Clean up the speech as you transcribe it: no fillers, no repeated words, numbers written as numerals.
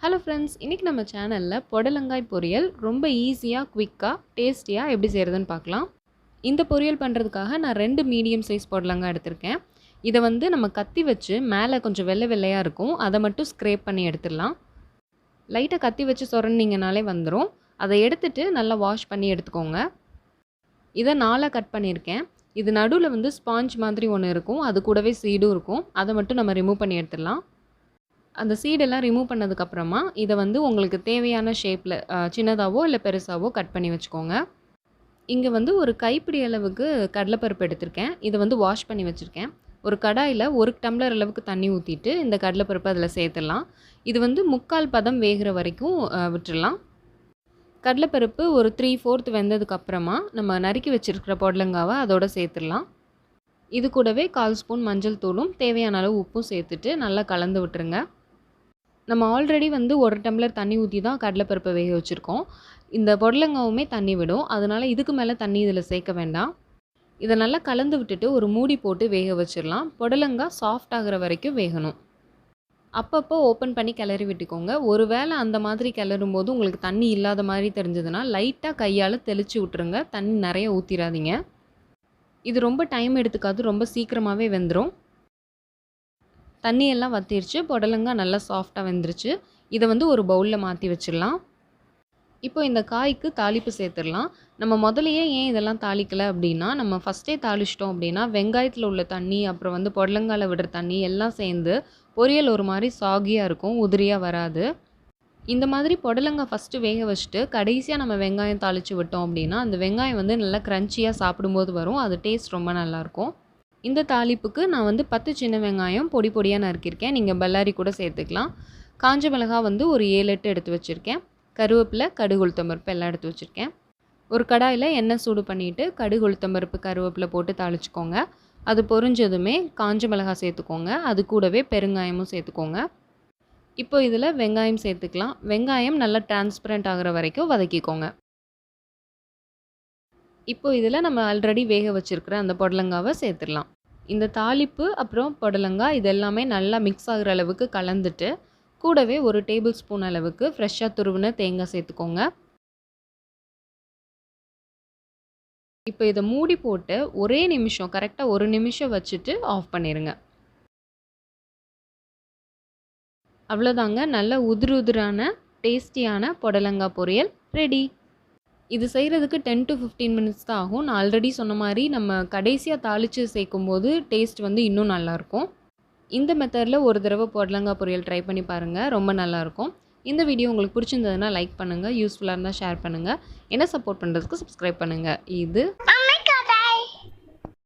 Hello friends, இன்றைக்கி நம்ம சேனலில் புடலங்காய் பொரியல் ரொம்ப ஈஸியாக குவிக்காக டேஸ்டியாக எப்படி செய்கிறதுன்னு பார்க்கலாம். இந்த பொரியல் பண்ணுறதுக்காக நான் 2 மீடியம் சைஸ் புடலங்காய் எடுத்திருக்கேன். இதை நம்ம கத்தி வச்சு மேலே கொஞ்சம் வெள்ளை வெள்ளையாக இருக்கும், அதை மட்டும் ஸ்க்ரேப் பண்ணி எடுத்துடலாம். லைட்டாக கத்தி வச்சு சொரண்டிங்கனாலே வந்துடும். அதை எடுத்துட்டு நல்லா வாஷ் பண்ணி எடுத்துக்கோங்க. இதை 4 கட் பண்ணியிருக்கேன். இது நடுவில் ஸ்பாஞ்ச் மாதிரி ஒன்று இருக்கும், அது கூடவே சீடும் இருக்கும். அதை மட்டும் நம்ம ரிமூவ் பண்ணி எடுத்துடலாம். அந்த சீடெல்லாம் ரிமூவ் பண்ணதுக்கப்புறமா இதை உங்களுக்கு தேவையான ஷேப்பில் சின்னதாகவோ இல்லை பெருசாகவோ கட் பண்ணி வச்சுக்கோங்க. இங்கே ஒரு கைப்பிடி அளவுக்கு கடலைப்பருப்பு எடுத்திருக்கேன். இதை வாஷ் பண்ணி வச்சுருக்கேன். ஒரு கடாயில் 1 டம்ளர் அளவுக்கு தண்ணி ஊற்றிட்டு இந்த கடலைப்பருப்பு அதில் சேர்த்துடலாம். இது 3/4 பதம் வேகிற வரைக்கும் விட்டுடலாம். கடலைப்பருப்பு ஒரு 3/4 வெந்ததுக்கப்புறமா நம்ம நறுக்கி வச்சுருக்கிற புடலங்காவை அதோடு சேர்த்துடலாம். இது கூடவே 1/4 ஸ்பூன் மஞ்சள் தூளும் தேவையான அளவு உப்பும் சேர்த்துட்டு நல்லா கலந்து விட்டுருங்க. நம்ம ஆல்ரெடி 1 டம்ளர் தண்ணி ஊற்றி தான் கடலைப்பருப்பை வேக வச்சுருக்கோம். இந்த புடலங்காவுமே தண்ணி விடும், அதனால் இதுக்கு மேலே தண்ணி இதில் சேர்க்க வேண்டாம். இதை நல்லா கலந்து விட்டுட்டு ஒரு மூடி போட்டு வேக வச்சிடலாம். புடலங்காய் சாஃப்ட் ஆகிற வரைக்கும் வேகணும். அப்பப்போ ஓப்பன் பண்ணி கிளறி விட்டுக்கோங்க. ஒரு வேளை அந்த மாதிரி கிளறும் போது உங்களுக்கு தண்ணி இல்லாத மாதிரி தெரிஞ்சதுன்னா லைட்டாக கையால் தெளித்து விட்டுருங்க. தண்ணி நிறைய ஊற்றிடாதீங்க. இது ரொம்ப டைம் எடுத்துக்காது, ரொம்ப சீக்கிரமாகவே வெந்துடும். தண்ணியெல்லாம் வற்றிருச்சு, புடலங்காய் நல்லா சாஃப்டாக வெந்துருச்சு. இதை ஒரு பவுலில் மாற்றி வச்சிடலாம். இப்போ இந்த காய்க்கு தாளிப்பு சேர்த்துடலாம். நம்ம முதலையே ஏன் இதெல்லாம் தாளிக்கலை அப்படின்னா, நம்ம ஃபஸ்ட்டே தாளிச்சிட்டோம் அப்படின்னா வெங்காயத்தில் உள்ள தண்ணி அப்புறம் புடலங்காயில் விடுற தண்ணி எல்லாம் சேர்ந்து பொரியல் ஒரு மாதிரி சாகியாக இருக்கும், உதிரியாக வராது. இந்த மாதிரி புடலங்காய் ஃபஸ்ட்டு வேக வச்சுட்டு கடைசியாக நம்ம வெங்காயம் தாளித்து விட்டோம் அப்படின்னா அந்த வெங்காயம் நல்லா க்ரன்ச்சியாக சாப்பிடும்போது வரும். அது டேஸ்ட் ரொம்ப நல்லாயிருக்கும். இந்த தாளிப்புக்கு நான் 10 சின்ன வெங்காயம் பொடி பொடியாக நறுக்கியிருக்கேன். நீங்கள் பல்லாரி கூட சேர்த்துக்கலாம். காஞ்ச மிளகாய் ஒரு 7-8 எடுத்து வச்சுருக்கேன். கருவேப்பிலை, கடுகு, உளுத்தம்பருப்பு எல்லாம் எடுத்து வச்சுருக்கேன். ஒரு கடாயில் எண்ணெய் சூடு பண்ணிவிட்டு கடுகு, உளுத்தம்பருப்பு, கருவேப்பிலை போட்டு தாளிச்சுக்கோங்க. அது பொரிஞ்சதுமே காஞ்ச மிளகாய் சேர்த்துக்கோங்க. அது கூடவே பெருங்காயமும் சேர்த்துக்கோங்க. இப்போ இதில் வெங்காயம் சேர்த்துக்கலாம். வெங்காயம் நல்லா டிரான்ஸ்பரண்ட் ஆகிற வரைக்கும் வதக்கிக்கோங்க. இப்போ இதில் நம்ம ஆல்ரெடி வேக வச்சுருக்கிற அந்த புடலங்காவை சேர்த்துடலாம். இந்த தாளிப்பு அப்புறம் புடலங்காய் இதெல்லாமே நல்லா மிக்ஸ் ஆகிற அளவுக்கு கலந்துட்டு கூடவே 1 டேபிள் ஸ்பூன் அளவுக்கு ஃப்ரெஷ்ஷாக துருவின தேங்காய் சேர்த்துக்கோங்க. இப்போ இதை மூடி போட்டு ஒரே நிமிஷம், கரெக்டாக 1 நிமிஷம் வச்சுட்டு ஆஃப் பண்ணிடுங்க. அவ்வளோதாங்க, நல்ல உதிரான டேஸ்டியான புடலங்காய் பொரியல் ரெடி. இது செய்கிறதுக்கு 10 to 15 மினிட்ஸ் தான் ஆகும். நான் ஆல்ரெடி சொன்ன மாதிரி நம்ம கடைசியாக தாளித்து சேர்க்கும்போது டேஸ்ட் இன்னும் நல்லாயிருக்கும். இந்த மெத்தடில் ஒரு தடவை புடலங்காய் பொரியல் ட்ரை பண்ணி பாருங்கள், ரொம்ப நல்லாயிருக்கும். இந்த வீடியோ உங்களுக்கு பிடிச்சிருந்ததுன்னா லைக் பண்ணுங்கள், யூஸ்ஃபுல்லாக இருந்தால் ஷேர் பண்ணுங்கள். என்ன சப்போர்ட் பண்ணுறதுக்கு சப்ஸ்கிரைப் பண்ணுங்கள். இது